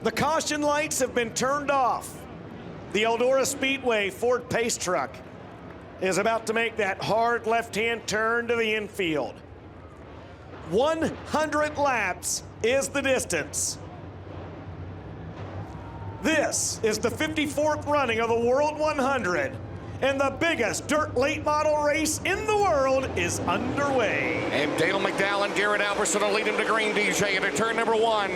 The caution lights have been turned off. The Eldora Speedway Ford Pace truck is about to make that hard left-hand turn to the infield. 100 laps is the distance. This is the 54th running of the World 100, and the biggest dirt late model race in the world is underway. And Dale McDowell and Garrett Alberson will lead him to green, DJ, into turn number 1.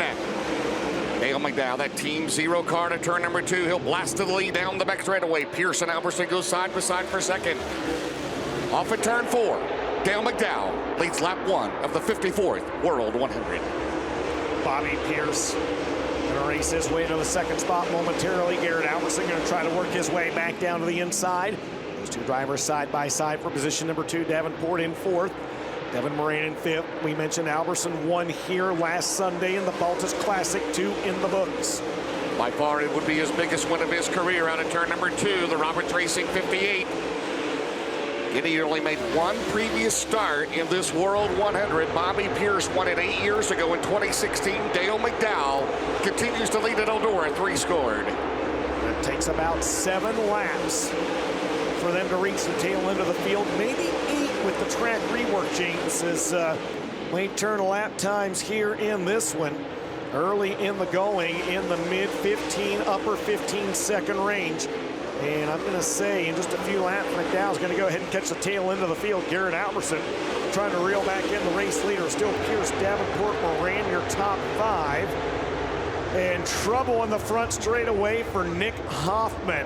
Dale McDowell, that Team Zero car to turn number 2. He'll blast to the lead down the back straightaway. Pierce and Alberson goes side by side for second. Off at turn 4, Dale McDowell leads lap 1 of the 54th World 100. Bobby Pierce going to race his way to the second spot momentarily. Garrett Alberson going to try to work his way back down to the inside. Those two drivers side by side for position number 2. Davenport in 4th. Devin Moran in 5th. We mentioned Alberson won here last Sunday in the Baltus Classic, 2 in the books. By far, it would be his biggest win of his career out of turn number 2, the Roberts Racing 58. Giddy only made one previous start in this World 100. Bobby Pierce won it 8 years ago in 2016. Dale McDowell continues to lead at Eldora, 3 scored. It takes about 7 laps for them to reach the tail end of the field, maybe 8 with the track rework, James, as late turn lap times here in this one. Early in the going, in the mid-15, upper 15-second range. And I'm going to say in just a few laps, McDowell's going to go ahead and catch the tail end of the field. Garrett Alberson trying to reel back in. The race leader still Pierce, Davenport, Moran, your top 5. And trouble in the front straightaway for Nick Hoffman,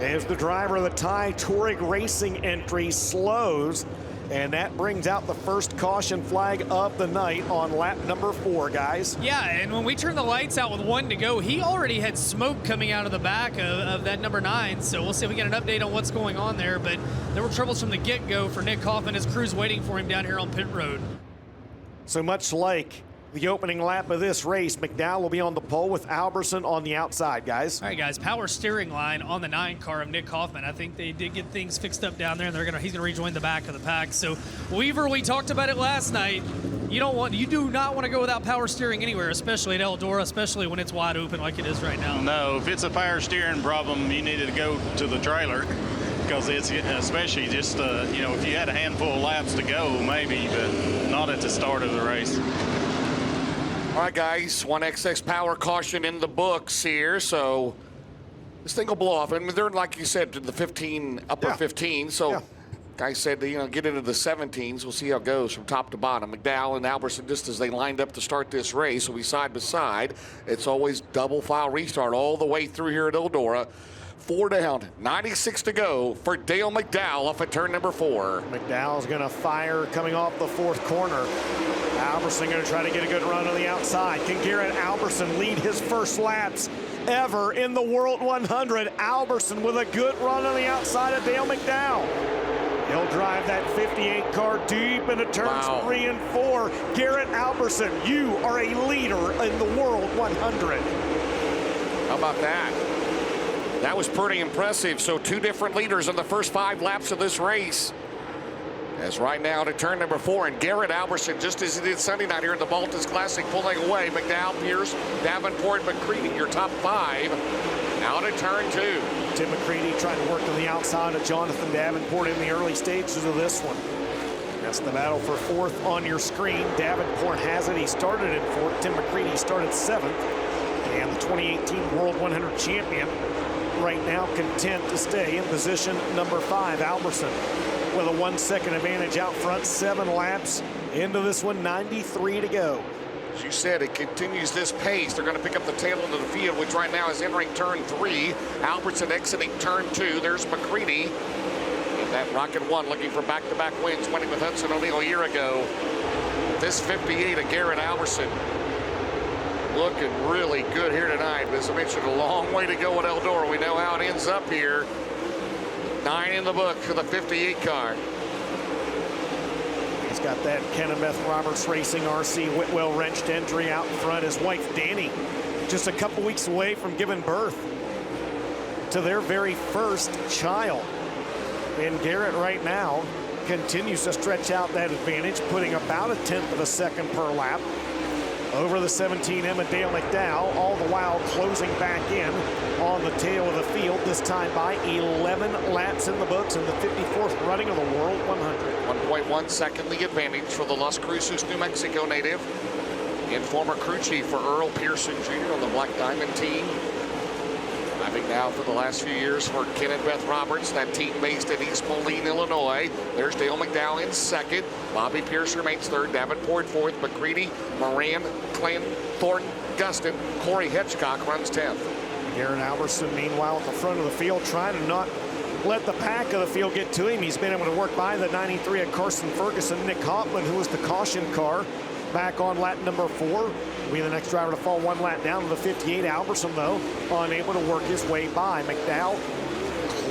as the driver of the Thai Touareg Racing entry slows, and that brings out the first caution flag of the night on lap number 4, guys. Yeah, and when we turned the lights out with 1 to go, he already had smoke coming out of the back of that number 9, so we'll see if we get an update on what's going on there, but there were troubles from the get-go for Nick Hoffman. His crew's waiting for him down here on pit road. So much like the opening lap of this race, McDowell will be on the pole with Alberson on the outside, guys. All right, guys, power steering line on the 9 car of Nick Hoffman. I think they did get things fixed up down there, and he's gonna rejoin the back of the pack. So Weaver, we talked about it last night. You do not want to go without power steering anywhere, especially at Eldora, especially when it's wide open like it is right now. No, if it's a power steering problem, you need to go to the trailer, because it's especially just if you had a handful of laps to go, maybe, but not at the start of the race. All right, guys, 1XX power caution in the books here, so this thing will blow off. I mean, they're, like you said, to the 15, upper 15, so guys said, get into the 17s. We'll see how it goes from top to bottom. McDowell and Alberson, just as they lined up to start this race, will be side by side. It's always double file restart all the way through here at Eldora. 4 down, 96 to go for Dale McDowell off at turn number 4. McDowell's going to fire coming off the 4th corner. Alberson going to try to get a good run on the outside. Can Garrett Alberson lead his first laps ever in the World 100? Alberson with a good run on the outside of Dale McDowell. He'll drive that 58 car deep into turns 3 and 4. Garrett Alberson, you are a leader in the World 100. How about that? That was pretty impressive. So 2 different leaders in the first 5 laps of this race. As right now to turn number 4, and Garrett Alberson, just as he did Sunday night here in the Baltus Classic, pulling away. McDowell, Pierce, Davenport, McCreadie, your top 5. Out at turn 2. Tim McCreadie trying to work on the outside of Jonathan Davenport in the early stages of this one. That's the battle for 4th on your screen. Davenport has it. He started in 4th. Tim McCreadie started 7th. And the 2018 World 100 champion right now content to stay in position number 5. Alberson with a 1-second advantage out front. 7 laps into this one, 93 to go. As you said, it continues this pace. They're going to pick up the tail end of the field, which right now is entering turn 3. Alberson exiting turn 2. There's McCreadie. And that Rocket 1 looking for back-to-back wins, winning with Hudson O'Neal a year ago. This 58 of Garrett Alberson looking really good here tonight. But as I mentioned, a long way to go at Eldora. We know how it ends up here. 9 in the book for the 58 car. He's got that Kenneth Roberts Racing RC Whitwell wrenched entry out in front. His wife, Danny, just a couple weeks away from giving birth to their very first child. And Garrett right now continues to stretch out that advantage, putting about a 1/10 of a second per lap over the 17 Emmerdale McDowell, all the while closing back in on the tail of the field, this time by 11 laps in the books in the 54th running of the World 100. 1.1 second the advantage for the Las Cruces, New Mexico native and former crew chief for Earl Pearson Jr. on the Black Diamond team. Driving now for the last few years for Ken and Beth Roberts, that team based in East Moline, Illinois. There's Dale McDowell in second. Bobby Pierce remains third. Davenport fourth. McCreadie, Moran, Clanton, Thornton, Gustin. Corey Hedgecock runs 10th. Garrett Alberson, meanwhile, at the front of the field, trying to not let the back of the field get to him. He's been able to work by the 93 of Carson Ferguson. Nick Hoffman, who was the caution car, back on lap number 4. Will be the next driver to fall one lap down to the 58. Alberson, though, unable to work his way by. McDowell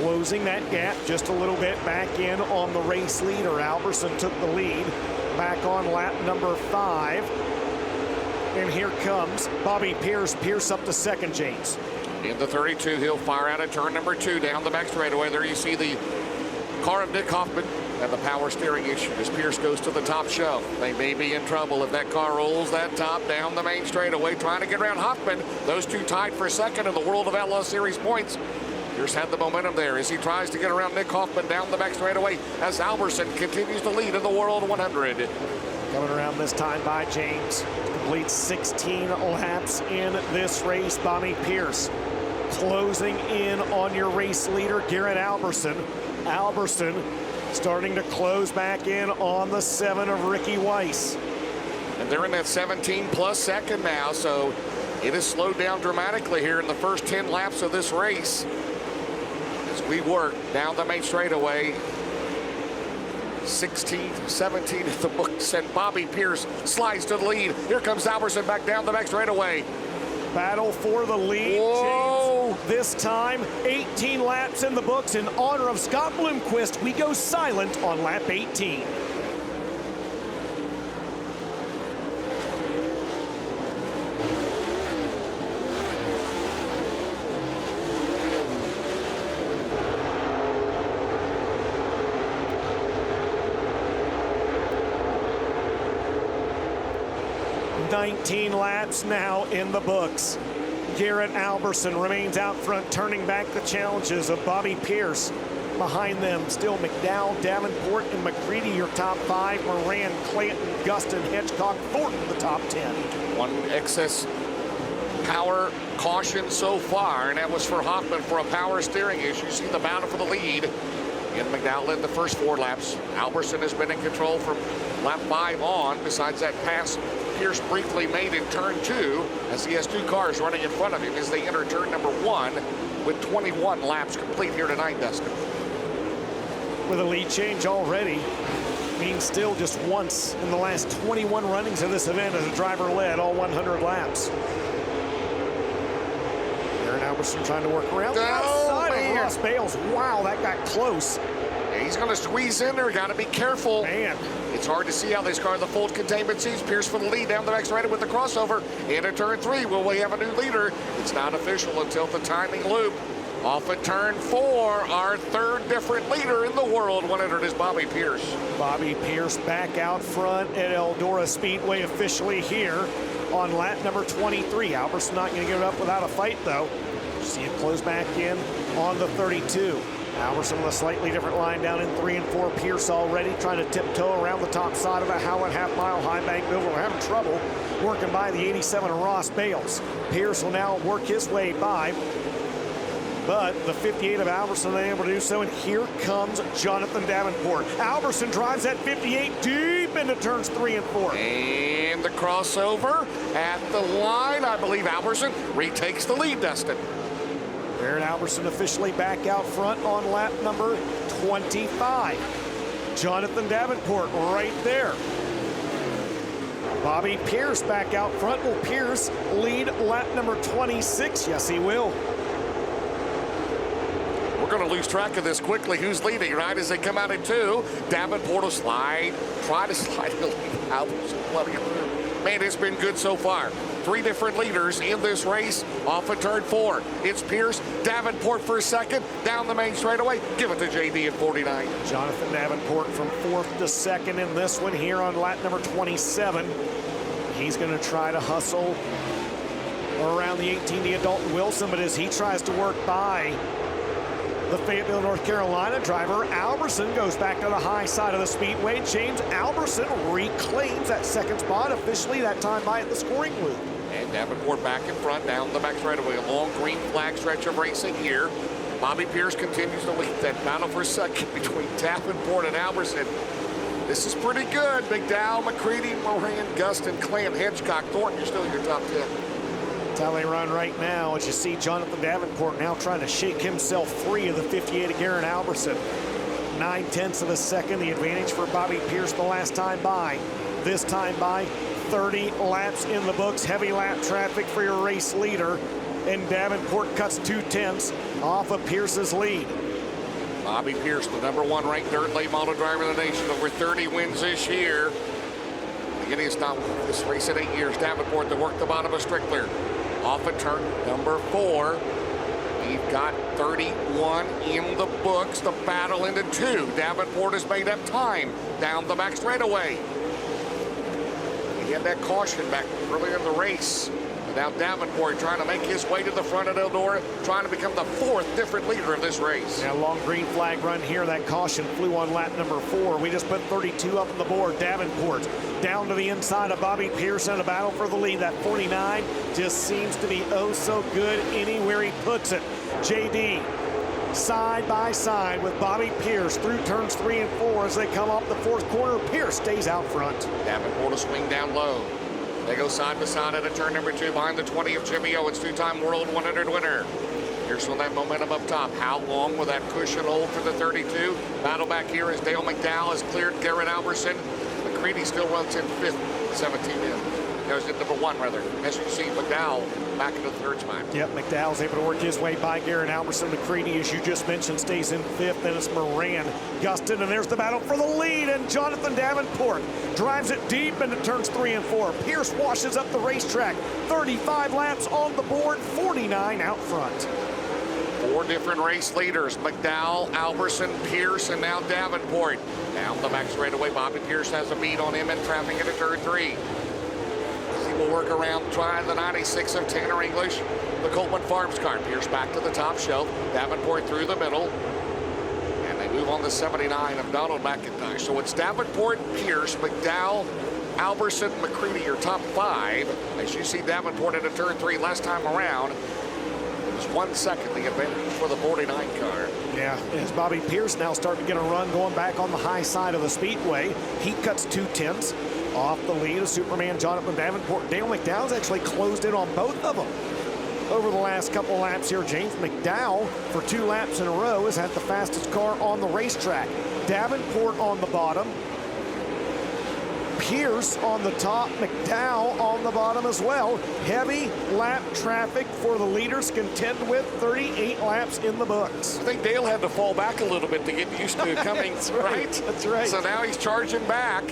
closing that gap just a little bit back in on the race leader. Alberson took the lead back on lap number 5. And here comes Bobby Pierce. Pierce up to second, James. In the 32, he'll fire out at turn number 2 down the back straightaway. There you see the car of Nick Hoffman and the power steering issue as Pierce goes to the top shelf. They may be in trouble if that car rolls that top down the main straightaway trying to get around Hoffman. Those two tied for second in the World of Outlaw Series points. Pierce had the momentum there as he tries to get around Nick Hoffman down the back straightaway as Alberson continues to lead in the World 100. Coming around this time by James. Complete 16 laps in this race. Bobby Pierce closing in on your race leader, Garrett Alberson. Alberson starting to close back in on the 7 of Ricky Weiss. And they're in that 17-plus second now, so it has slowed down dramatically here in the first 10 laps of this race. As we work down the main straightaway, 16th, 17th at the books, and Bobby Pierce slides to the lead. Here comes Alberson back down the back straightaway. Battle for the lead. Whoa. James, this time, 18 laps in the books. In honor of Scott Bloomquist, we go silent on lap 18. "19 laps now in the books. Garrett Alberson remains out front, turning back the challenges of Bobby Pierce. Behind them, still McDowell, Davenport, and McCreadie, your top 5. Moran, Clanton, Gustin, Hedgecock, Thornton, the top 10. One excess power caution so far, and that was for Hoffman for a power steering issue. See the battle for the lead. And McDowell in the first 4 laps. Alberson has been in control from lap 5 on, besides that pass Pierce briefly made in turn 2 as he has 2 cars running in front of him as they enter turn number 1 with 21 laps complete here tonight, Dustin. With a lead change already, means still just once in the last 21 runnings of this event as a driver led all 100 laps. Aaron Alberson trying to work around the outside of Ross Bales. Wow, that got close. Yeah, he's going to squeeze in there. Got to be careful. Man. It's hard to see how this car, the full containment seats. Pierce for the lead down the back straight with the crossover into turn 3. Will we have a new leader? It's not official until the timing loop. Off at turn 4, our 3rd different leader in the World 100 is Bobby Pierce. Bobby Pierce back out front at Eldora Speedway officially here on lap number 23. Alberson not going to give it up without a fight, though. See it close back in on the 32. Alberson with a slightly different line down in 3 and 4. Pierce already trying to tiptoe around the top side of a Howland half-mile high bank builder. We're having trouble working by the 87 of Ross Bales. Pierce will now work his way by, but the 58 of Alberson unable to do so, and here comes Jonathan Davenport. Alberson drives that 58 deep into turns 3 and 4. And the crossover at the line. I believe Alberson retakes the lead, Dustin. Garrett Alberson officially back out front on lap number 25. Jonathan Davenport right there. Bobby Pierce back out front. Will Pierce lead lap number 26? Yes, he will. We're going to lose track of this quickly. Who's leading, right? As they come out in 2, Davenport will slide, try to slide the lead. Alberson, man, it's been good so far. 3 different leaders in this race off of turn 4. It's Pierce, Davenport for a second, down the main straightaway. Give it to JD at 49. Jonathan Davenport from 4th to 2nd in this one here on lap number 27. He's going to try to hustle around the 18 to Dalton Wilson, but as he tries to work by the Fayetteville, North Carolina driver, Alberson goes back to the high side of the speedway. James Alberson reclaims that second spot, officially that time by at the scoring loop. And Davenport back in front, down the back straightaway. A long green flag stretch of racing here. Bobby Pierce continues to lead that battle for second between Davenport and Alberson. This is pretty good. McDowell, McCreadie, Moran, Gustin, Clanton, Hedgecock, Thornton, you're still in your top 10. That's how they run right now, as you see Jonathan Davenport now trying to shake himself free of the 58 of Garrett Alberson. 9/10 of a second, the advantage for Bobby Pierce the last time by. This time by 30 laps in the books. Heavy lap traffic for your race leader. And Davenport cuts 2/10 off of Pierce's lead. Bobby Pierce, the #1 ranked dirt late model driver in the nation, over 30 wins this year. Again, he's not won this race in 8 years. Davenport to work the bottom of Strickler. Off of turn number 4. We've got 31 in the books. The battle into 2. Davenport has made up time down the back straightaway. He had that caution back earlier in the race. Now Davenport trying to make his way to the front of Eldora, trying to become the 4th different leader of this race. Yeah, long green flag run here. That caution flew on lap number 4. We just put 32 up on the board. Davenport down to the inside of Bobby Pierce in a battle for the lead. That 49 just seems to be oh so good anywhere he puts it. JD side by side with Bobby Pierce through turns 3 and 4 as they come up the 4th corner. Pierce stays out front. Davenport will swing down low. They go side by side at a turn number 2 behind the 20 of Jimmy Owens, 2-time World 100 winner. Here's on that momentum up top. How long will that cushion hold for the 32? Battle back here as Dale McDowell has cleared Garrett Alberson. McCreadie still runs in 5th, 17 in. There's at number 1, rather. As you see, McDowell back into the 3rd spot. Yep, McDowell's able to work his way by Garrett Alberson. McCreadie, as you just mentioned, stays in 5th. Then it's Moran, Gustin, and there's the battle for the lead. And Jonathan Davenport drives it deep into turns 3 and 4. Pierce washes up the racetrack. 35 laps on the board, 49 out front. 4 different race leaders: McDowell, Alberson, Pierce, and now Davenport. Down the back straightaway, Bobby Pierce has a beat on him in traffic into turn 3. Will work around trying the 96 of Tanner English, the Coleman Farms car. Pierce back to the top shelf. Davenport through the middle. And they move on the 79 of Donald McIntosh. So it's Davenport, Pierce, McDowell, Alberson, McCreadie, your top 5. As you see Davenport into turn 3 last time around. It was 1 second the advantage for the 49 car. Yeah, as Bobby Pierce now starting to get a run going back on the high side of the speedway. He cuts 2/10 off the lead of Superman Jonathan Davenport. Dale McDowell's actually closed in on both of them over the last couple laps here. James McDowell, for 2 laps in a row, has had the fastest car on the racetrack. Davenport on the bottom, Pierce on the top, McDowell on the bottom as well. Heavy lap traffic for the leaders contend with. 38 laps in the books. I think Dale had to fall back a little bit to get used to coming. That's right. That's right. So now he's charging back.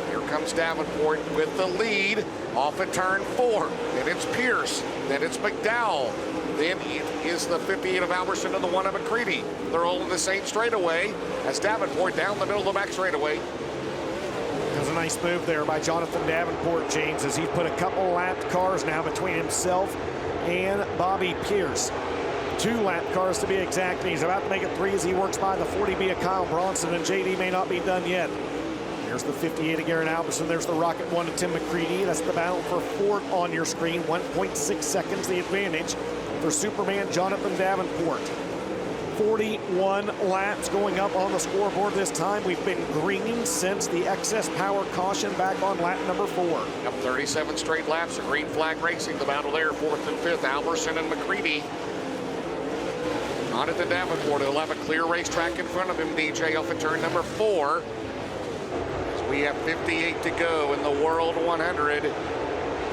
Here comes Davenport with the lead off at turn 4. Then it's Pierce. Then it's McDowell. Then it is the 58 of Alberson and the 1 of McCreadie. They're all in the same straightaway as Davenport down the middle of the back straightaway. That was a nice move there by Jonathan Davenport, James, as he put a couple lapped cars now between himself and Bobby Pierce. 2 lap cars to be exact, and he's about to make it 3 as he works by the 40B of Kyle Bronson, and JD may not be done yet. There's the 58 of Garrett Alberson. There's the Rocket 1 of Tim McCreadie. That's the battle for 4th on your screen. 1.6 seconds the advantage for Superman Jonathan Davenport. 41 laps going up on the scoreboard this time. We've been green since the excess power caution back on lap number 4. Up 37 straight laps of green flag racing. The battle there, 4th and 5th, Alberson and McCreadie. Jonathan Davenport will have a clear racetrack in front of him, DJ, off at turn number 4. As we have 58 to go in the World 100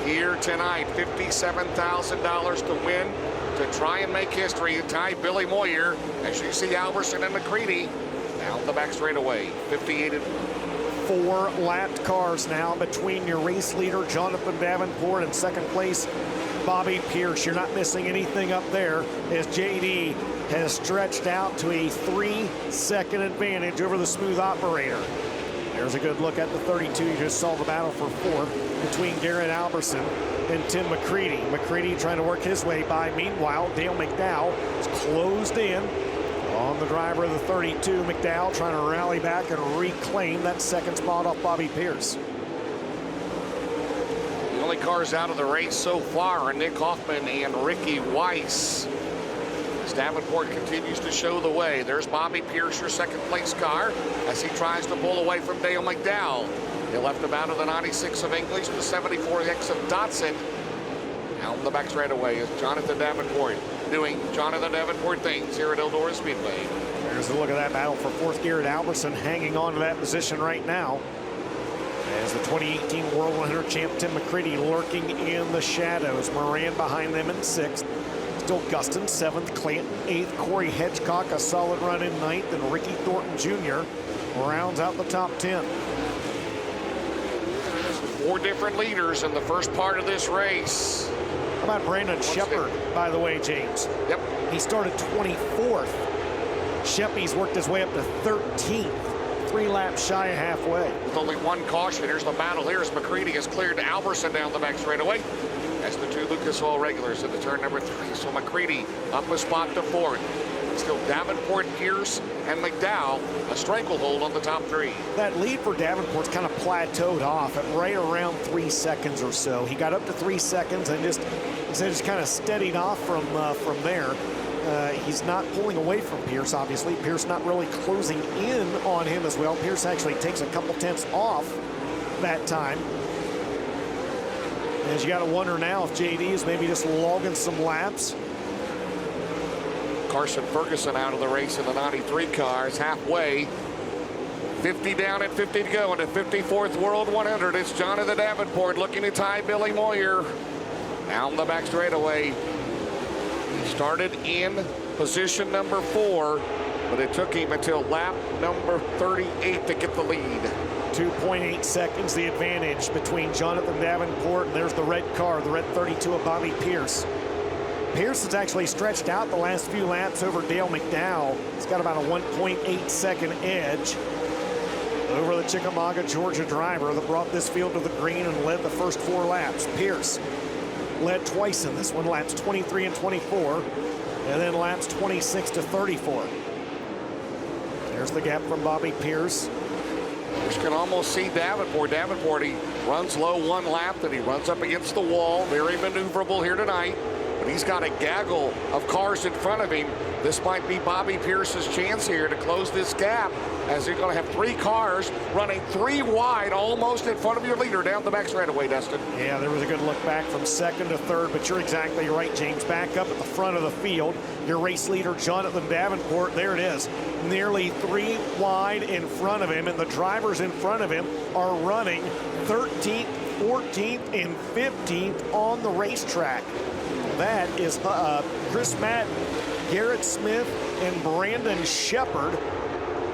here tonight. $57,000 to win, to try and make history and tie Billy Moyer. As you see Alberson and McCreadie down the back straightaway. 58 and 4 lapped cars now between your race leader Jonathan Davenport and second place Bobby Pierce. You're not missing anything up there as JD has stretched out to a 3-second advantage over the smooth operator. There's a good look at the 32. You just saw the battle for 4th. between Garrett Alberson and Tim McCreadie. McCreadie trying to work his way by. Meanwhile, Dale McDowell is closed in on the driver of the 32. McDowell trying to rally back and reclaim that second spot off Bobby Pierce. The only cars out of the race so far are Nick Hoffman and Ricky Weiss. As Davenport continues to show the way. There's Bobby Pierce, your second place car, as he tries to pull away from Dale McDowell. He left him out of the 96 of English, the 74X of Dotson. Down the back straightaway is Jonathan Davenport doing Jonathan Davenport things here at Eldora Speedway. There's a look at that battle for fourth. Garrett Alberson hanging on to that position right now, as the 2018 World 100 champ Tim McCreadie lurking in the shadows. Moran behind them in sixth. Still Gustin, seventh. Clanton, eighth. Corey Hedgecock, a solid run in ninth. And Ricky Thornton Jr. rounds out the top 10. 4 different leaders in the first part of this race. How about Brandon Sheppard, by the way, James? Yep. He started 24th. Sheppy's worked his way up to 13th. 3 laps shy of halfway. With only 1 caution, here's the battle here as McCreadie has cleared Alberson down the back straightaway. As the 2 Lucas Oil regulars in the turn number 3. So McCreadie up a spot to 4th. Still Davenport, Pierce, and McDowell, a stranglehold on the top 3. That lead for Davenport's kind of plateaued off at right around 3 seconds or so. He got up to 3 seconds and just kind of steadied off from there. He's not pulling away from Pierce, obviously. Pierce not really closing in on him as well. Pierce actually takes a couple tenths off that time. As you got to wonder now if JD is maybe just logging some laps. Carson Ferguson out of the race in the 93 car is halfway. 50 down and 50 to go in the 54th World 100. It's Jonathan Davenport looking to tie Billy Moyer down the back straightaway. He started in position number 4, but it took him until lap number 38 to get the lead. 2.8 seconds the advantage between Jonathan Davenport and there's the red car, the red 32 of Bobby Pierce. Pierce has actually stretched out the last few laps over Dale McDowell. He's got about a 1.8 second edge over the Chickamauga, Georgia driver that brought this field to the green and led the first 4 laps. Pierce led twice in this one, laps 23 and 24, and then laps 26 to 34. There's the gap from Bobby Pierce. You can almost see Davenport. Davenport, he runs low 1 lap, then he runs up against the wall. Very maneuverable here tonight. But he's got a gaggle of cars in front of him. This might be Bobby Pierce's chance here to close this gap, as you're going to have 3 cars running 3 wide almost in front of your leader down the back straightaway, Dustin. Yeah, there was a good look back from 2nd to 3rd, but you're exactly right, James. Back up at the front of the field, your race leader, Jonathan Davenport, there it is. Nearly 3 wide in front of him, and the drivers in front of him are running 13th, 14th, and 15th on the racetrack. That is Chris Madden, Garrett Smith, and Brandon Sheppard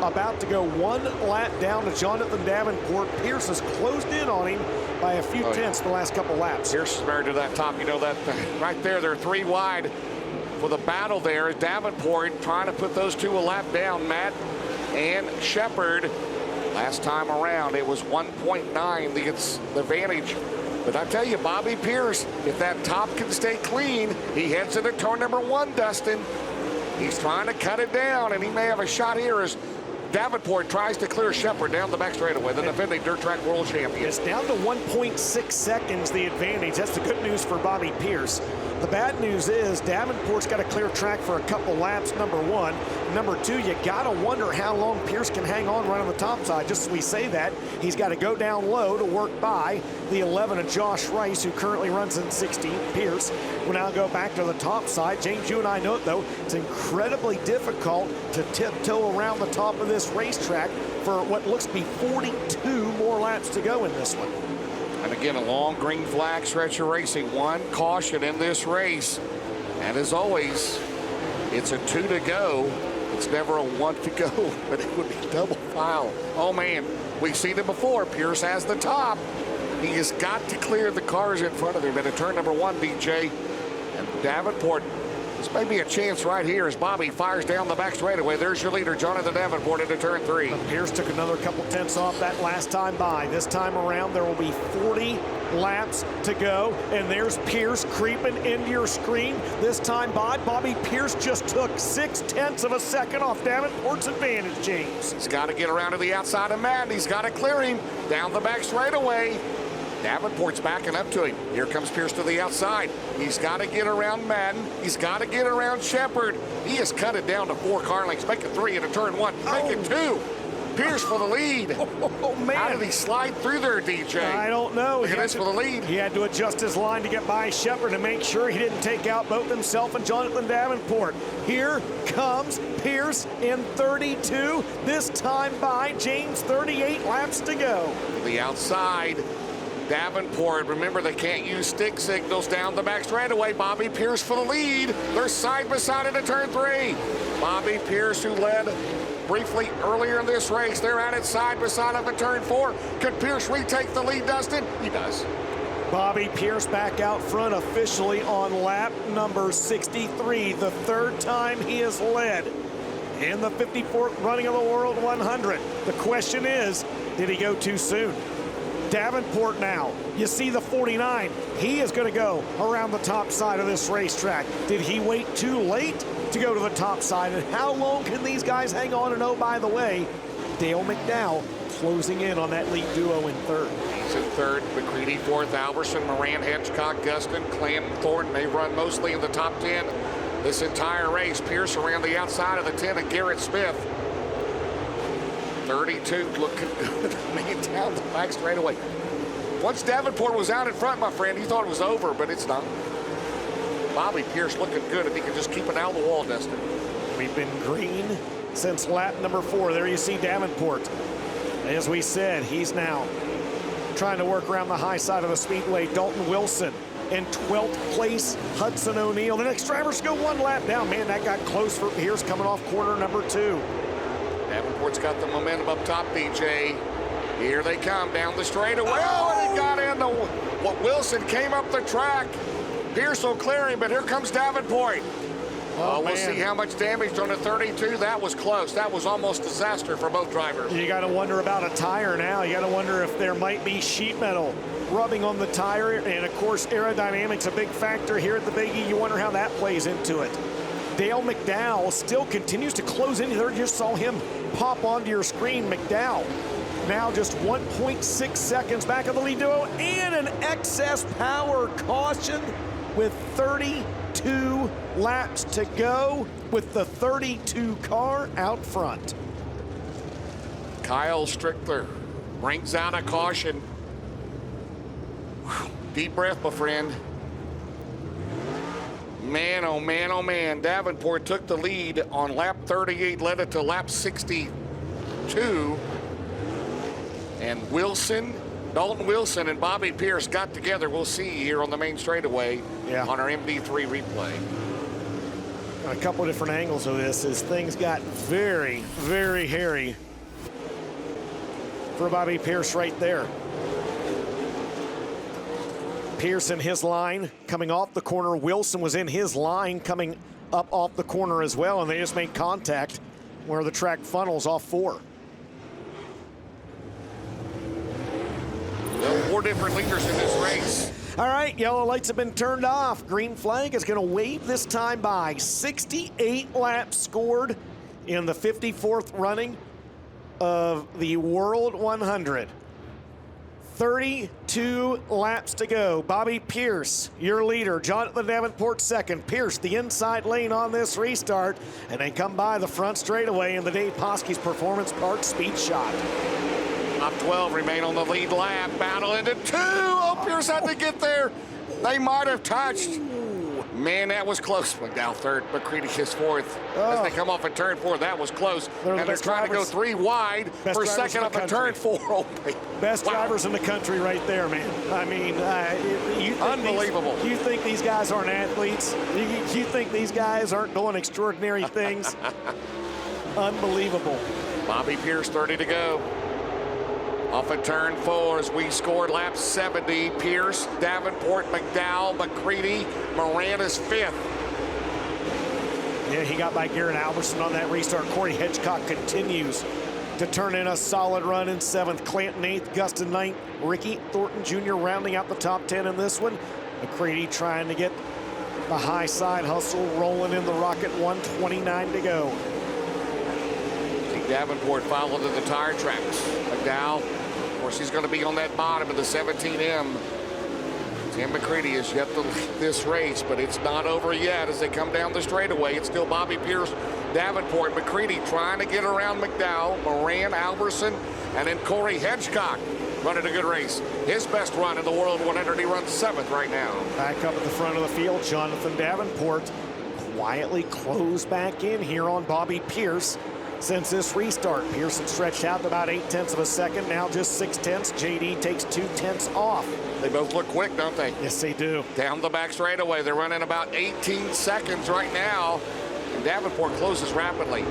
about to go 1 lap down to Jonathan Davenport. Pierce has closed in on him by a few tenths the last couple laps. Pierce is married to that top. You know that right there, they're 3 wide for the battle there. Davenport trying to put those 2 a lap down, Madden and Sheppard. Last time around, it was 1.9 the advantage. But I tell you, Bobby Pierce, if that top can stay clean, he heads into turn number 1, Dustin. He's trying to cut it down, and he may have a shot here as Davenport tries to clear Sheppard down the back straightaway, the defending dirt track world champion. It's down to 1.6 seconds the advantage. That's the good news for Bobby Pierce. The bad news is Davenport's got to clear track for a couple laps, number 1. Number 2, you got to wonder how long Pierce can hang on right on the top side. Just as we say that, he's got to go down low to work by the 11 of Josh Rice, who currently runs in 16th. Pierce will now go back to the top side. James, you and I know it, though. It's incredibly difficult to tiptoe around the top of this racetrack for what looks to be 42 more laps to go in this one. And again, a long green flag stretch of racing. 1 caution in this race. And as always, it's a 2 to go. It's never a 1 to go, but it would be double file. Oh, man, we've seen it before. Pierce has the top. He has got to clear the cars in front of him. And at turn number 1, DJ, and Davenport This may be a chance right here as Bobby fires down the back straightaway. There's your leader, Jonathan Davenport, into turn 3. Pierce took another couple tenths off that last time by. This time around, there will be 40 laps to go. And there's Pierce creeping into your screen. This time by, Bobby Pierce just took 0.6 of a second off Davenport's advantage, James. He's got to get around to the outside of Madden. He's got to clear him down the back straightaway. Davenport's backing up to him. Here comes Pierce to the outside. He's got to get around Madden. He's got to get around Sheppard. He has cut it down to 4 car lengths. Make it 3 into turn 1. Make it 2. Pierce for the lead. Oh, man. How did he slide through there, DJ? I don't know. Look at this for the lead. He had to adjust his line to get by Sheppard to make sure he didn't take out both himself and Jonathan Davenport. Here comes Pierce in 32. This time by James, 38 laps to go. To the outside. Davenport, remember they can't use stick signals down the back straightaway. Bobby Pierce for the lead. They're side by side into turn 3. Bobby Pierce, who led briefly earlier in this race, they're at it side by side up at turn 4. Could Pierce retake the lead, Dustin? He does. Bobby Pierce back out front officially on lap number 63, the 3rd time he has led in the 54th running of the World 100. The question is, did he go too soon? Davenport now, you see the 49. He is going to go around the top side of this racetrack. Did he wait too late to go to the top side? And how long can these guys hang on? And oh, by the way, Dale McDowell closing in on that lead duo in 3rd. He's in 3rd, McCreadie 4th, Alberson, Moran, Hedgecock, Gustin, Clanton, Thornton. They run mostly in the top 10 this entire race. Pierce around the outside of the 10 of Garrett Smith. 32 looking good. Man, down the back straightaway. Once Davenport was out in front, my friend, he thought it was over, but it's not. Bobby Pierce looking good if he can just keep it out of the wall, Dustin. We've been green since lap number 4. There you see Davenport. As we said, he's now trying to work around the high side of the speedway. Dalton Wilson in 12th place. Hudson O'Neill. The next drivers go 1 lap down. Man, that got close for Pierce coming off corner number 2. Davenport's got the momentum up top, DJ. Here they come down the straightaway. Oh, and it got into what Wilson came up the track. Pierce will clear him, but here comes Davenport. Oh, we'll see how much damage on the 32. That was close. That was almost disaster for both drivers. You got to wonder about a tire now. You got to wonder if there might be sheet metal rubbing on the tire. And, of course, aerodynamics a big factor here at the Biggie. You wonder how that plays into it. Dale McDowell still continues to close in there. Just saw him pop onto your screen. McDowell now just 1.6 seconds back of the lead duo, and an excess power caution with 32 laps to go with the 32 car out front. Kyle Strickler brings out a caution. Whew. Deep breath, my friend. Man, oh man, oh man. Davenport took the lead on lap 38, led it to lap 62. And Dalton Wilson and Bobby Pierce got together. We'll see here on the main straightaway on our MD3 replay. A couple of different angles of this as things got very, very hairy for Bobby Pierce right there. Pierce in his line coming off the corner. Wilson was in his line coming up off the corner as well, and they just made contact where the track funnels off 4. Well, 4 different leaders in this race. All right, yellow lights have been turned off. Green flag is going to wave this time by. 68 laps scored in the 54th running of the World 100. 32 laps to go. Bobby Pierce, your leader. Jonathan Davenport second. Pierce, the inside lane on this restart. And they come by the front straightaway in the Dave Poskey's Performance Park Speed Shot. Top 12 remain on the lead lap. Battle into 2. Oh, Pierce had to get there. They might have touched. Man, that was close. McDowell 3rd, McCreadie is 4th. As they come off at turn 4, that was close. And they're trying to go 3 wide for second up at turn 4. Oh, best drivers in the country right there, man. I mean, unbelievable. You think these guys aren't athletes? You think these guys aren't doing extraordinary things? Unbelievable. Bobby Pierce, 30 to go. Off at turn 4 as we scored lap 70. Pierce, Davenport, McDowell, McCreadie, Moran is 5th. Yeah, he got by Garrett Alberson on that restart. Corey Hedgecock continues to turn in a solid run in 7th. Clanton 8th, Gustin 9th. Ricky Thornton Jr. rounding out the top 10 in this one. McCreadie trying to get the high side hustle rolling in the rocket. 1:29 to go. Davenport followed to the tire tracks. McDowell, of course, he's going to be on that bottom of the 17M. Tim McCreadie has yet to lead this race, but it's not over yet as they come down the straightaway. It's still Bobby Pierce, Davenport, McCreadie trying to get around McDowell, Moran, Alberson, and then Corey Hedgecock running a good race. His best run in the World 100. He runs 7th right now. Back up at the front of the field, Jonathan Davenport quietly closed back in here on Bobby Pierce. Since this restart, Pearson stretched out to about 0.8 of a second, now just 0.6. JD takes 0.2 off. They both look quick, don't they? Yes, they do. Down the back straightaway, they're running about 18 seconds right now, and Davenport closes rapidly.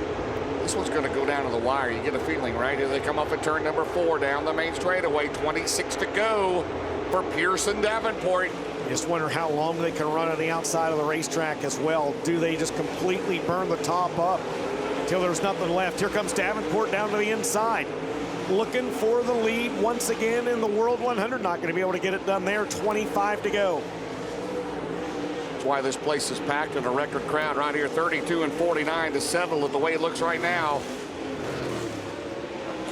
This one's going to go down to the wire. You get a feeling, right? As they come up at turn number 4 down the main straightaway, 26 to go for Pearson Davenport. Just wonder how long they can run on the outside of the racetrack as well. Do they just completely burn the top up till there's nothing left? Here comes Davenport down to the inside, looking for the lead once again in the World 100. Not going to be able to get it done there. 25 to go. That's why this place is packed and a record crowd right here. 32 and 49 to settle it the way it looks right now.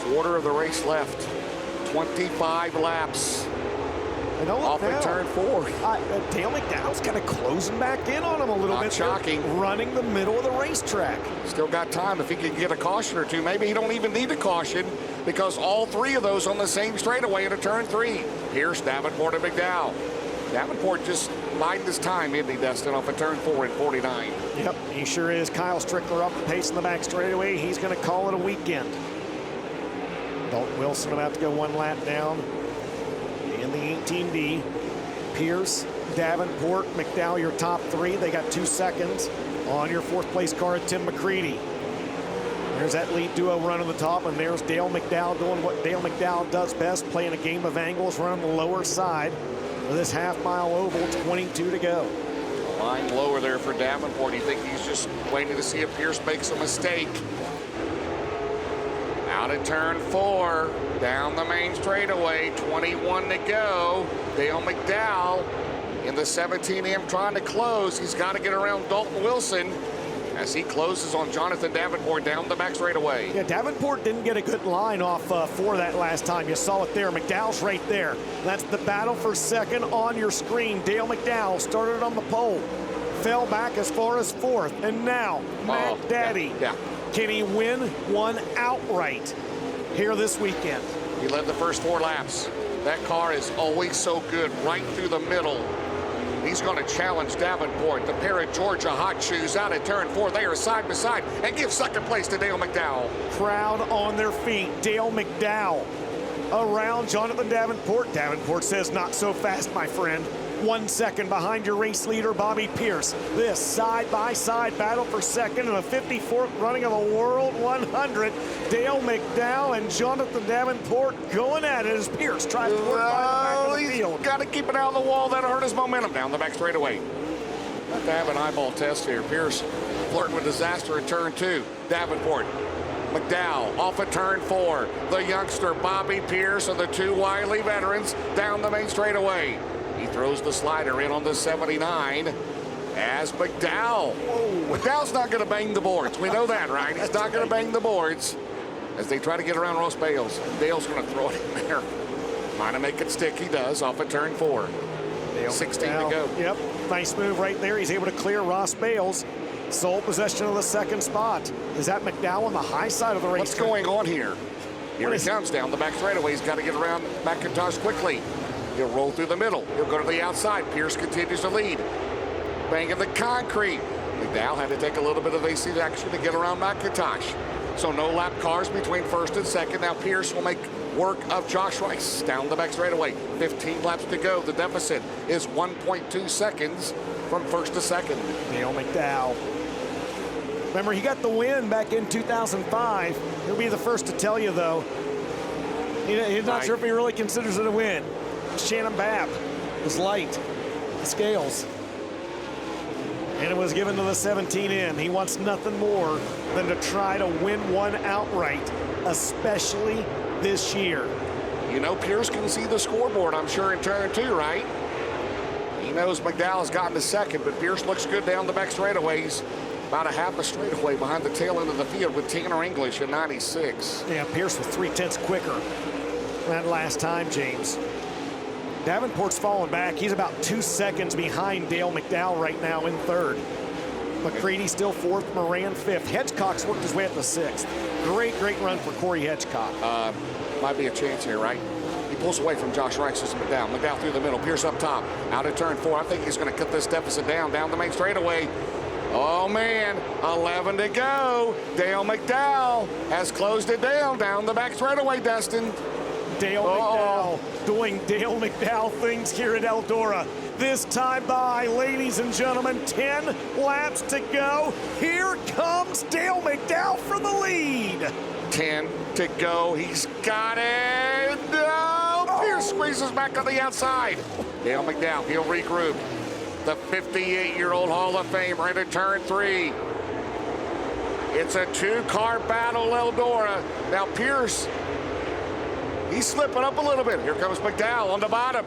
Quarter of the race left. 25 laps. And off at turn 4. Dale McDowell's kind of closing back in on him a little bit. Shocking. Running the middle of the racetrack. Still got time if he could get a caution or two. Maybe he don't even need a caution because all 3 of those on the same straightaway into turn 3. Pierce, Davenport, and McDowell. Davenport just biding his time, isn't he, Dustin, off at turn 4 at 49. Yep, he sure is. Kyle Strickler up the pace in the back straightaway. He's going to call it a weekend. Dalton Wilson about to go 1 lap down in the 18D. Pierce, Davenport, McDowell, your top 3. They got 2 seconds on your 4th place car at Tim McCreadie. There's that lead duo running the top, and there's Dale McDowell doing what Dale McDowell does best, playing a game of angles, running the lower side for this half-mile oval. 22 to go. Line lower there for Davenport. You think he's just waiting to see if Pierce makes a mistake. Out at turn 4, down the main straightaway, 21 to go. Dale McDowell in the 17M trying to close. He's got to get around Dalton Wilson as he closes on Jonathan Davenport down the back straightaway. Yeah, Davenport didn't get a good line off for that last time. You saw it there. McDowell's right there. That's the battle for second on your screen. Dale McDowell started on the pole, fell back as far as 4th, and now Mac Daddy. Yeah. Can he win one outright here this weekend? He led the first 4 laps. That car is always so good right through the middle. He's going to challenge Davenport. The pair of Georgia hot shoes out at turn 4. They are side by side and give second place to Dale McDowell. Crowd on their feet. Dale McDowell around Jonathan Davenport. Davenport says, not so fast, my friend. 1 second behind your race leader, Bobby Pierce. This side-by-side battle for second in the 54th running of the World 100. Dale McDowell and Jonathan Davenport going at it as Pierce tries to work by the back of the field. Got to keep it out of the wall. That'll hurt his momentum down the back straightaway. Have to have an eyeball test here. Pierce flirting with disaster at turn 2. Davenport. McDowell off at turn 4. The youngster Bobby Pierce and the 2 wily veterans down the main straightaway. He throws the slider in on the 79 as McDowell. Whoa. McDowell's not going to bang the boards. We know that, right? He's not going to bang the boards as they try to get around Ross Bales. Dale's going to throw it in there. Trying to make it stick. He does off at turn 4. Dale 16 McDowell. To go. Yep, nice move right there. He's able to clear Ross Bales. Sole possession of the second spot. Is that McDowell on the high side of the race? What's going on here? Here he comes down the back straightaway. He's got to get around McIntosh quickly. He'll roll through the middle. He'll go to the outside. Pierce continues to lead. Banging the concrete. McDowell had to take a little bit of AC action to get around McIntosh. So no lap cars between first and second. Now Pierce will make work of Josh Weiss down the back straightaway. 15 laps to go. The deficit is 1.2 seconds from first to second. Dale McDowell. Remember, he got the win back in 2005. He'll be the first to tell you, though. He's not sure if he really considers it a win. Shannon Babb was light. The scales. And it was given to the 17N. He wants nothing more than to try to win one outright, especially this year. You know, Pierce can see the scoreboard, I'm sure, in turn 2, right? He knows McDowell has gotten to second, but Pierce looks good down the back straightaways. About a half a straightaway behind the tail end of the field with Tanner English at 96. Yeah, Pierce was 3/10 quicker that last time, James. Davenport's fallen back. He's about 2 seconds behind Dale McDowell right now in third. McCreadie still fourth, Moran fifth. Hedgecock's worked his way up to sixth. Great run for Corey Hedgecock. Might be a chance here, right? He pulls away from Josh Rice as McDowell. McDowell through the middle, Pierce up top, out of turn 4. I think he's going to cut this deficit down the main straightaway. Oh man, 11 to go. Dale McDowell has closed it down the back straightaway, Dustin. Dale McDowell doing Dale McDowell things here at Eldora. This time by, ladies and gentlemen, 10 laps to go. Here comes Dale McDowell for the lead. 10 to go. He's got it. No! Pierce squeezes back on the outside. Dale McDowell, he'll regroup. The 58-year-old Hall of Famer into turn 3. It's a 2-car battle, Eldora. Now Pierce, he's slipping up a little bit. Here comes McDowell on the bottom.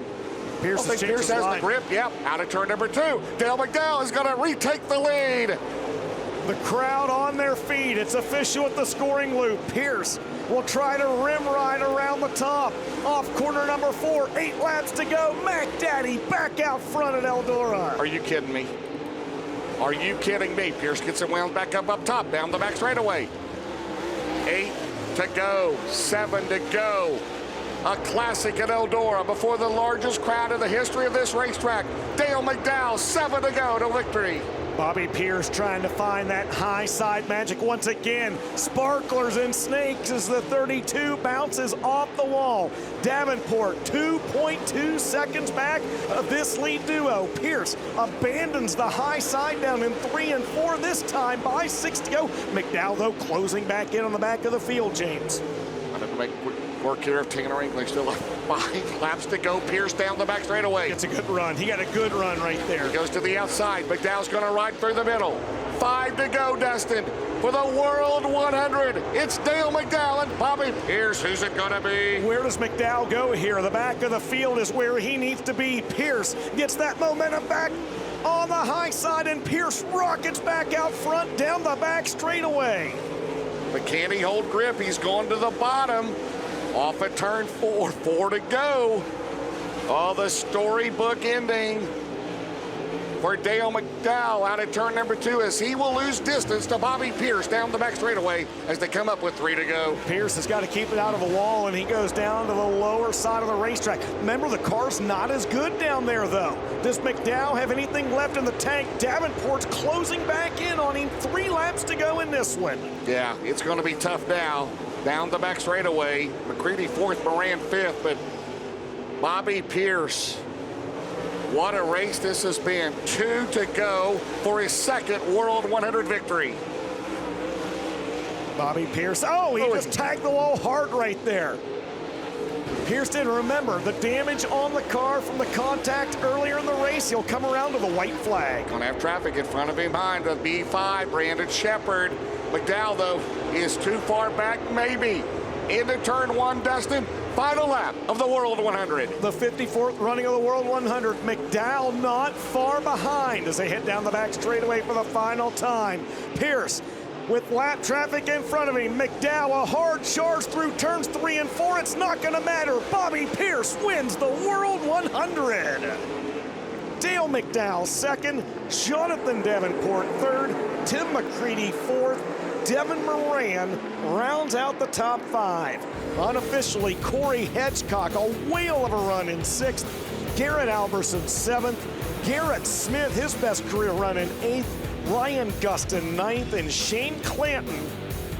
Pierce has the grip. Yep, out of turn number 2. Dale McDowell is going to retake the lead. The crowd on their feet. It's official at the scoring loop. Pierce will try to rim ride around the top. Off corner number 4, 8 laps to go. McDaddy back out front at Eldora. Are you kidding me? Are you kidding me? Pierce gets it wound back up top, down the back straightaway. 8 to go, 7 to go. A classic at Eldora before the largest crowd in the history of this racetrack. Dale McDowell, 7 to go to victory. Bobby Pierce trying to find that high side magic once again. Sparklers and snakes as the 32 bounces off the wall. Davenport 2.2 seconds back of this lead duo. Pierce abandons the high side down in 3 and 4 this time by 6 to go. McDowell though closing back in on the back of the field, James. I'm going to make work here of Tanner English. Still 5 laps to go. Pierce down the back straightaway. It's a good run. He got a good run right there. He goes to the outside. McDowell's going to ride through the middle. 5 to go, Dustin, for the World 100. It's Dale McDowell and Bobby Pierce. Who's it going to be? Where does McDowell go here? The back of the field is where he needs to be. Pierce gets that momentum back on the high side, and Pierce rockets back out front down the back straightaway. But can he hold grip? He's going to the bottom. Off at turn 4, 4 to go. Oh, the storybook ending for Dale McDowell out at turn number 2 as he will lose distance to Bobby Pierce down the back straightaway as they come up with 3 to go. Pierce has got to keep it out of the wall, and he goes down to the lower side of the racetrack. Remember, the car's not as good down there, though. Does McDowell have anything left in the tank? Davenport's closing back in on him. 3 laps to go in this one. Yeah, it's going to be tough now. Down the back straightaway. McCreadie 4th, Moran 5th, but Bobby Pierce, what a race this has been. 2 to go for his 2nd World 100 victory. Bobby Pierce, he just tagged the wall hard right there. Pierce didn't remember the damage on the car from the contact earlier in the race. He'll come around to the white flag. Gonna have traffic in front of him behind the B5, Brandon Sheppard. McDowell, though, is too far back, maybe. Into turn 1, Dustin. Final lap of the World 100. The 54th running of the World 100. McDowell not far behind as they head down the back straightaway for the final time. Pierce with lap traffic in front of him. McDowell, a hard charge through turns 3 and 4. It's not going to matter. Bobby Pierce wins the World 100. Dale McDowell 2nd, Jonathan Davenport 3rd, Tim McCreadie 4th, Devin Moran rounds out the top 5. Unofficially, Corey Hedgecock, a whale of a run in 6th, Garrett Alberson 7th, Garrett Smith, his best career run in 8th, Ryan Gustin 9th, and Shane Clanton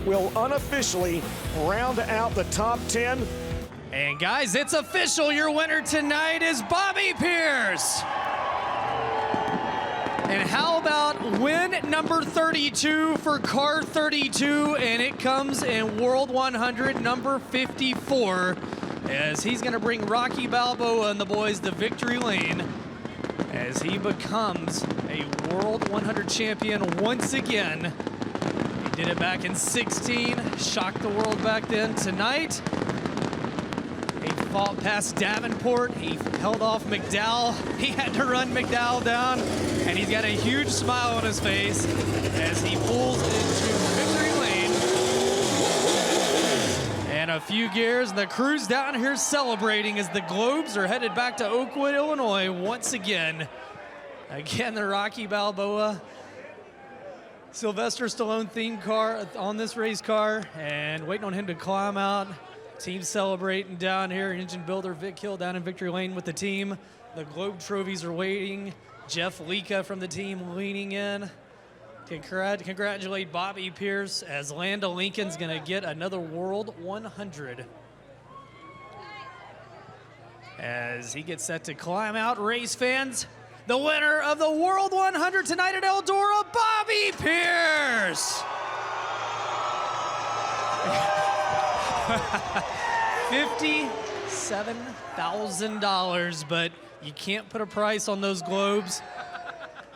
will unofficially round out the top 10. And guys, it's official. Your winner tonight is Bobby Pierce. And how about win number 32 for car 32, and it comes in World 100 number 54 as he's going to bring Rocky Balboa and the boys to victory lane. as he becomes a World 100 champion once again. He did it back in 16, shocked the world back then. Tonight, he fought past Davenport. He held off McDowell. He had to run McDowell down, and he's got a huge smile on his face as he pulls into victory lane. And a few gears, and the crew's down here celebrating as the Globes are headed back to Oakwood, Illinois once again. Again, the Rocky Balboa Sylvester Stallone themed car on this race car, and waiting on him to climb out. Team celebrating down here. Engine builder Vic Hill down in victory lane with the team. The Globe trophies are waiting. Jeff Lika from the team leaning in. Congratulate Bobby Pierce as Lando Lincoln's going to get another World 100. As he gets set to climb out, race fans, the winner of the World 100 tonight at Eldora, Bobby Pierce. $57,000, but you can't put a price on those Globes.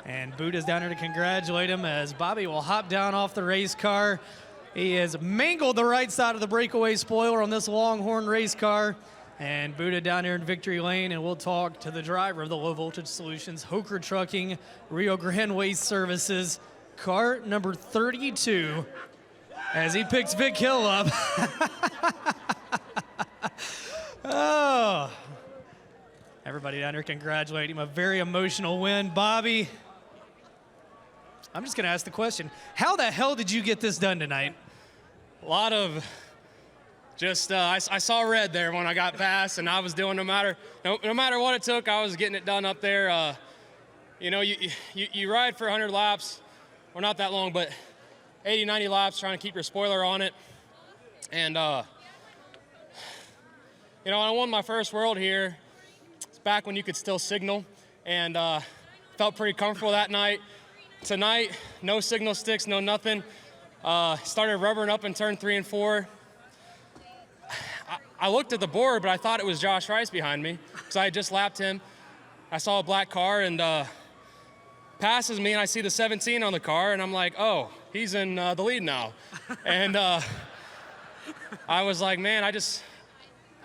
And Buddha's down here to congratulate him as Bobby will hop down off the race car. He has mangled the right side of the breakaway spoiler on this Longhorn race car. And Buddha down here in victory lane, and we'll talk to the driver of the Low Voltage Solutions, Hoker Trucking, Rio Grande Waste Services, car number 32, as he picks Vic Hill up. Oh, everybody down here congratulate him. A very emotional win. Bobby, I'm just going to ask the question. How the hell did you get this done tonight? A lot of just, I saw red there when I got past, and I was doing no matter what it took, I was getting it done up there. You know, you ride for 100 laps, or not that long, but 80, 90 laps trying to keep your spoiler on it. And, you know, I won my first World here. It's back when you could still signal, and felt pretty comfortable that night. Tonight, no signal sticks, no nothing. Started rubbering up in turn 3 and 4. I looked at the board, but I thought it was Josh Rice behind me because I had just lapped him. I saw a black car and passes me, and I see the 17 on the car, and I'm like, oh, he's in the lead now. And I was like, man, I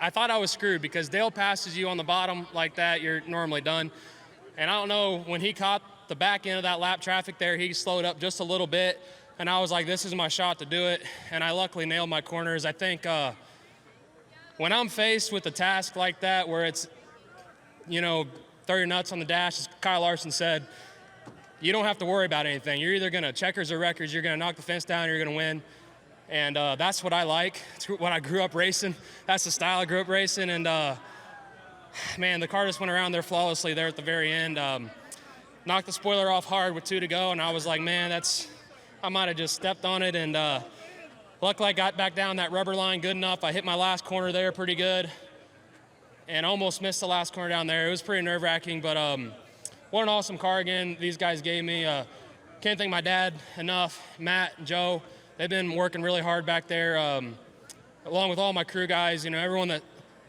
thought I was screwed because Dale passes you on the bottom like that, you're normally done. And I don't know, when he caught the back end of that lap traffic there, he slowed up just a little bit, and I was like, this is my shot to do it, and I luckily nailed my corners. I think when I'm faced with a task like that where it's, you know, throw your nuts on the dash, as Kyle Larson said, you don't have to worry about anything. You're either going to checkers or records, you're going to knock the fence down, or you're going to win. And that's what I like. It's what I grew up racing. That's the style I grew up racing. And, man, the car just went around there flawlessly there at the very end. Knocked the spoiler off hard with 2 to go, and I was like, man, I might have just stepped on it. And luckily I got back down that rubber line good enough. I hit my last corner there pretty good and almost missed the last corner down there. It was pretty nerve-wracking, but what an awesome car again these guys gave me. Can't thank my dad enough, Matt and Joe. They've been working really hard back there, along with all my crew guys, you know, everyone that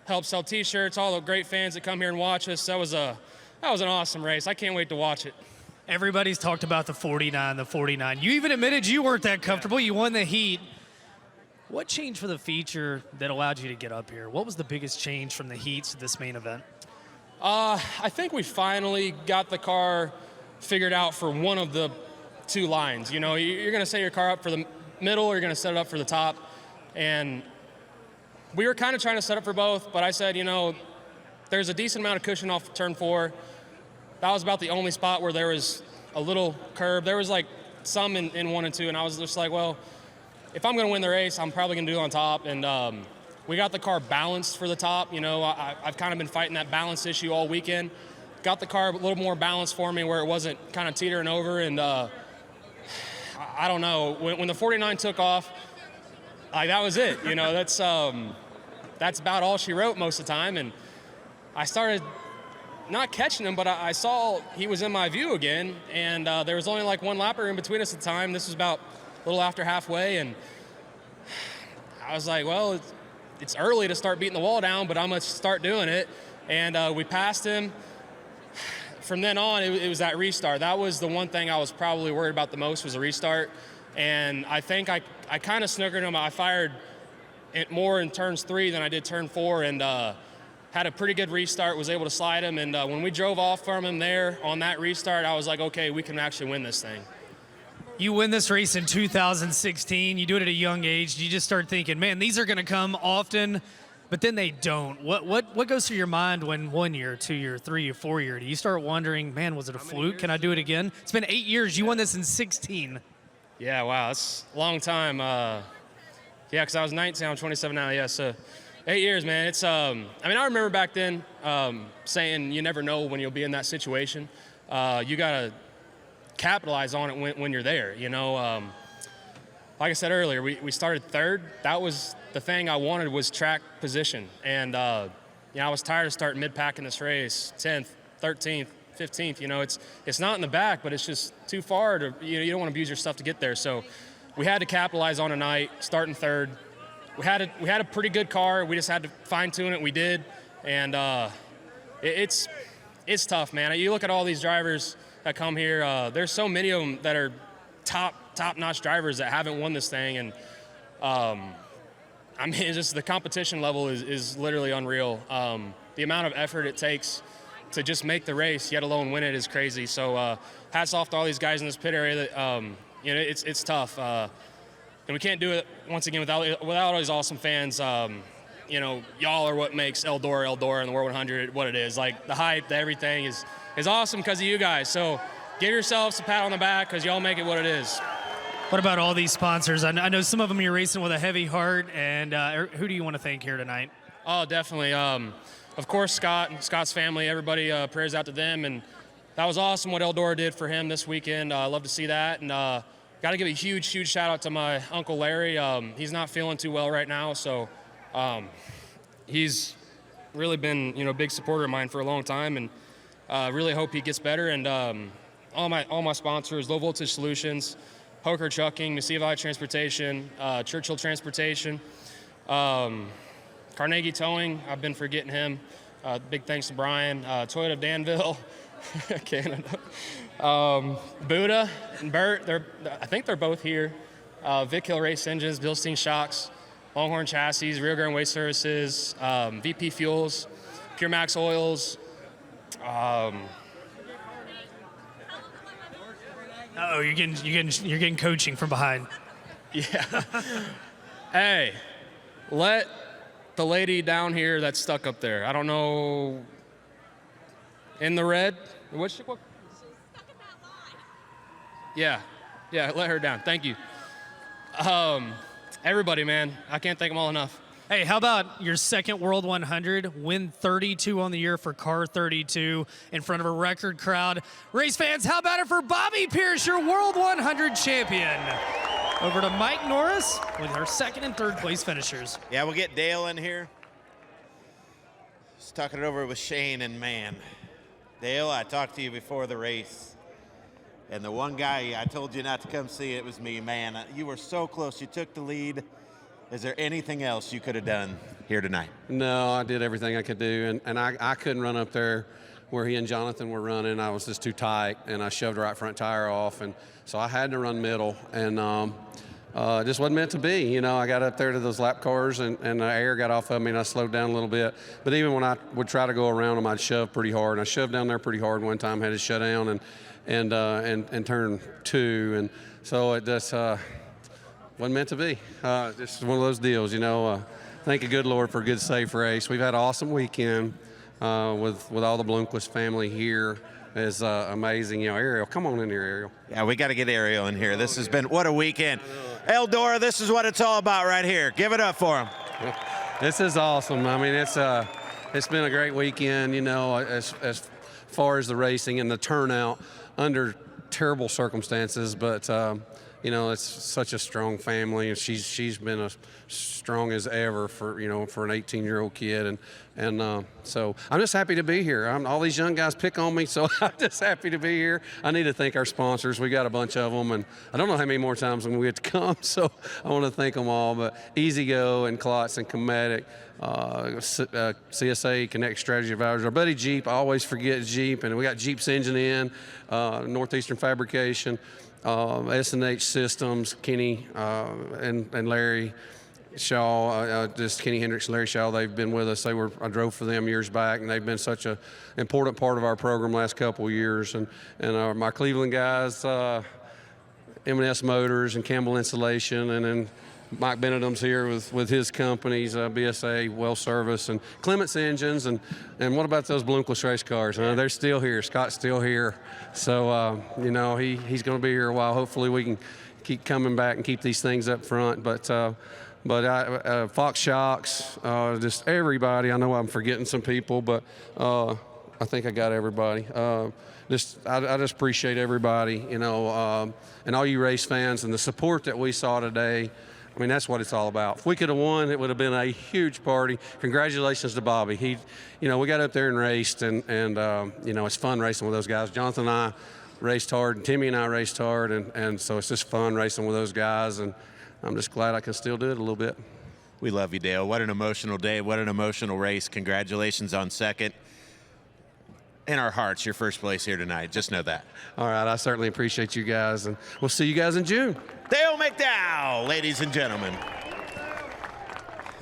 helps sell T-shirts, all the great fans that come here and watch us. That was an awesome race. I can't wait to watch it. Everybody's talked about the 49. You even admitted you weren't that comfortable. You won the heat. What changed for the feature that allowed you to get up here? What was the biggest change from the heats to this main event? I think we finally got the car figured out for one of the 2 lines. You know, you're going to set your car up for the middle, or you're going to set it up for the top. And we were kind of trying to set up for both, but I said, you know, there's a decent amount of cushion off turn 4. That was about the only spot where there was a little curb. There was like some in 1 and 2, and I was just like, well, if I'm going to win the race, I'm probably going to do it on top. And we got the car balanced for the top. You know, I've kind of been fighting that balance issue all weekend. Got the car a little more balanced for me where it wasn't kind of teetering over. And I don't know, when the 49 took off, that was it. You know, that's about all she wrote most of the time. And I started not catching him, but I saw he was in my view again. And there was only like 1 lapper in between us at the time. This was about a little after halfway. And I was like, well, it's early to start beating the wall down, but I'm going to start doing it. And we passed him. from then on, it was that restart. That was the one thing I was probably worried about the most, was a restart. And I think I kind of snookered him. I fired it more in turns 3 than I did turn 4, and had a pretty good restart, was able to slide him. And when we drove off from him there on that restart, I was like, okay, we can actually win this thing. You win this race in 2016. You do it at a young age. You just start thinking, man, these are going to come often, but then they don't. What goes through your mind when 1 year, 2 year, 3 year, 4 year? Do you start wondering, man, was it a fluke? Can I do it again? It's been 8 years. You won this in 16. Yeah, wow, that's a long time. Yeah, because I was 19, I'm 27 now. Yeah, so 8 years, man. It's I mean, I remember back then saying you never know when you'll be in that situation. You gotta capitalize on it when you're there. You know, like I said earlier, we started 3rd. That was the thing I wanted, was track position, and you know, I was tired of starting mid-pack in this race, 10th, 13th. 15th, you know, it's not in the back, but it's just too far to, you know, you don't want to abuse your stuff to get there. So we had to capitalize on a night, starting 3rd. We had a pretty good car. We just had to fine tune it. We did, and it's tough, man. You look at all these drivers that come here. There's so many of them that are top-notch drivers that haven't won this thing, and I mean, it's just the competition level is literally unreal. The amount of effort it takes to just make the race, yet alone win it, is crazy. So hats off to all these guys in this pit area. That you know, it's tough, and we can't do it once again without all these awesome fans. You know, y'all are what makes Eldora and the World 100 what it is. Like, the hype, everything is awesome because of you guys. So give yourselves a pat on the back, because y'all make it what it is. What about all these sponsors? I know some of them you're racing with a heavy heart, and who do you want to thank here tonight? Oh, definitely. Of course, Scott and Scott's family, everybody, prayers out to them. And that was awesome what Eldora did for him this weekend. I love to see that. And got to give a huge shout out to my Uncle Larry. He's not feeling too well right now, so he's really been, you know, a big supporter of mine for a long time, and really hope he gets better. And all my sponsors, Low Voltage Solutions, Hoker Trucking, Mississippi Valley Transportation, Churchill Transportation, Carnegie Towing, I've been forgetting him. Big thanks to Brian. Toyota of Danville, Canada. Buddha and Bert, I think they're both here. Vic Hill Race Engines, Bilstein Shocks, Longhorn Chassis, Rio Grande Waste Services, VP Fuels, Pure Max Oils. Oh, you're getting coaching from behind. Yeah. Hey, let the lady down here that's stuck up there, I don't know, in the red. What? She's stuck in that line. Yeah, let her down. Thank you. Everybody, man, I can't thank them all enough. Hey, how about your second World 100, win 32 on the year for car 32 in front of a record crowd? Race fans, how about it for Bobby Pierce, your World 100 champion? Over to Mike Norris with her second and third place finishers. Yeah, we'll get Dale in here. Just talking it over with Shane, and man, Dale, I talked to you before the race, and the one guy I told you not to come see, it was me, man. You were so close. You took the lead. Is there anything else you could have done here tonight? No, I did everything I could do, and I couldn't run up there where he and Jonathan were running. I was just too tight, and I shoved the right front tire off, and so I had to run middle, and it just wasn't meant to be. You know, I got up there to those lap cars, and the air got off of me, and I slowed down a little bit. But even when I would try to go around them, I'd shove pretty hard, and I shoved down there pretty hard one time, had to shut down and turn 2, and so it just wasn't meant to be. Just one of those deals, you know. Thank you, good Lord, for a good, safe race. We've had an awesome weekend with all the Blomquist family here. Is amazing. You know, Ariel, come on in here, Ariel. Yeah, we got to get Ariel in here. This has been, what a weekend. Eldora, this is what it's all about right here. Give it up for him. This is awesome. I mean, it's been a great weekend, you know, as far as the racing and the turnout under terrible circumstances. But, you know, it's such a strong family, and she's been as strong as ever for, you know, for an 18-year-old kid, and so I'm just happy to be here. All these young guys pick on me, so I'm just happy to be here. I need to thank our sponsors. We got a bunch of them, and I don't know how many more times we get to come, so I want to thank them all. But Easy Go and Klotz and Cometic, CSA, Connect Strategy Advisors. Our buddy Jeep, I always forget Jeep, and we got Jeep's Engine in, Northeastern Fabrication, S&H Systems, Kenny and Larry Shaw, just Kenny Hendricks, Larry Shaw. They've been with us. I drove for them years back, and they've been such an important part of our program last couple of years. And my Cleveland guys, M&S Motors and Campbell Insulation, and then Mike Benedum's here with his companies, BSA, Well Service, and Clements Engines, and what about those Bloomquist race cars? They're still here. Scott's still here. So, you know, he's going to be here a while. Hopefully we can keep coming back and keep these things up front. But Fox Shocks, just everybody. I know I'm forgetting some people, but I think I got everybody. I just appreciate everybody, you know, and all you race fans and the support that we saw today. I mean, that's what it's all about. If we could have won, it would have been a huge party. Congratulations to Bobby. You know, we got up there and raced, and you know, it's fun racing with those guys. Jonathan and I raced hard, and Timmy and I raced hard, and so it's just fun racing with those guys, and I'm just glad I can still do it a little bit. We love you, Dale. What an emotional day. What an emotional race. Congratulations on second. In our hearts, your first place here tonight. Just know that. All right, I certainly appreciate you guys, and we'll see you guys in June. Dale McDowell, ladies and gentlemen.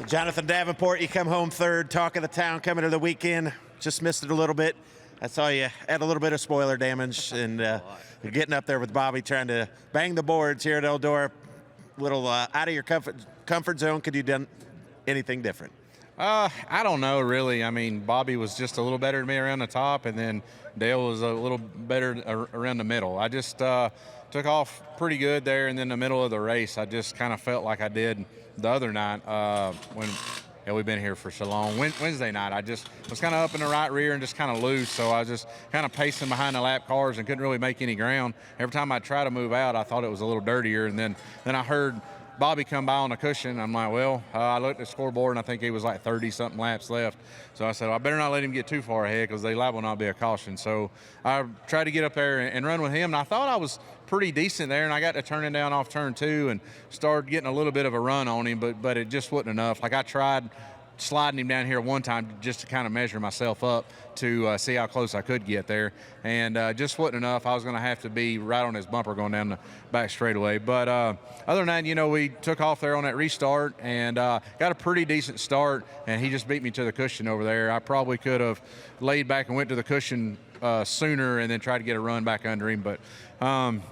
Jonathan Davenport, you come home third. Talk of the town coming to the weekend. Just missed it a little bit. I saw you had a little bit of spoiler damage, and you're getting up there with Bobby trying to bang the boards here at Eldora. Little out of your comfort zone. Could you done anything different? I don't know, really. I mean, Bobby was just a little better than me around the top, and then Dale was a little better around the middle. I just took off pretty good there, and then the middle of the race, I just kind of felt like I did the other night when we've been here for so long. Wednesday night, I just was kind of up in the right rear and just kind of loose, so I was just kind of pacing behind the lap cars and couldn't really make any ground. Every time I tried to move out, I thought it was a little dirtier, and then I heard Bobby come by on the cushion. I'm like, well, I looked at the scoreboard, and I think he was like 30-something laps left. So I said, well, I better not let him get too far ahead because they liable not be a caution. So I tried to get up there and run with him, and I thought I was pretty decent there, and I got to turning down off turn 2 and started getting a little bit of a run on him, but it just wasn't enough. Like I tried sliding him down here one time just to kind of measure myself up to see how close I could get there, and just wasn't enough. I was going to have to be right on his bumper going down the back straightaway. But other than that, you know, we took off there on that restart and got a pretty decent start, and he just beat me to the cushion over there. I probably could have laid back and went to the cushion sooner and then tried to get a run back under him, but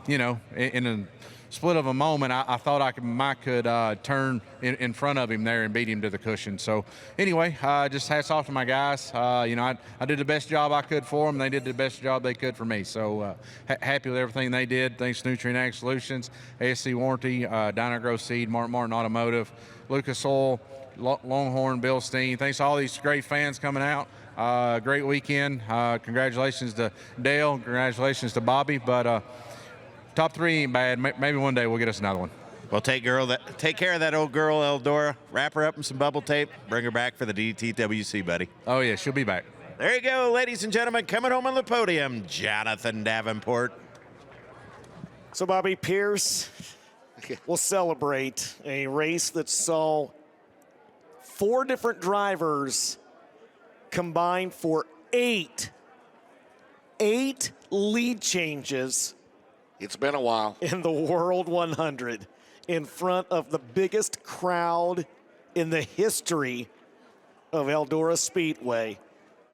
you know, in a split of a moment, I thought I could turn in front of him there and beat him to the cushion. So anyway, just hats off to my guys. You know, I did the best job I could for them. They did the best job they could for me. So happy with everything they did. Thanks to Nutrient Ag Solutions, ASC Warranty, Dino Grow Seed, Martin Automotive, Lucas Oil, Longhorn, Bill Steen. Thanks to all these great fans coming out. Great weekend. Congratulations to Dale. Congratulations to Bobby. But top 3 ain't bad. Maybe one day we'll get us another one. Well, take care of that old girl, Eldora. Wrap her up in some bubble tape. Bring her back for the DTWC, buddy. Oh, yeah, she'll be back. There you go, ladies and gentlemen. Coming home on the podium, Jonathan Davenport. So Bobby Pierce will celebrate a race that saw 4 different drivers combined for 8 lead changes. It's been a while. In the World 100, in front of the biggest crowd in the history of Eldora Speedway.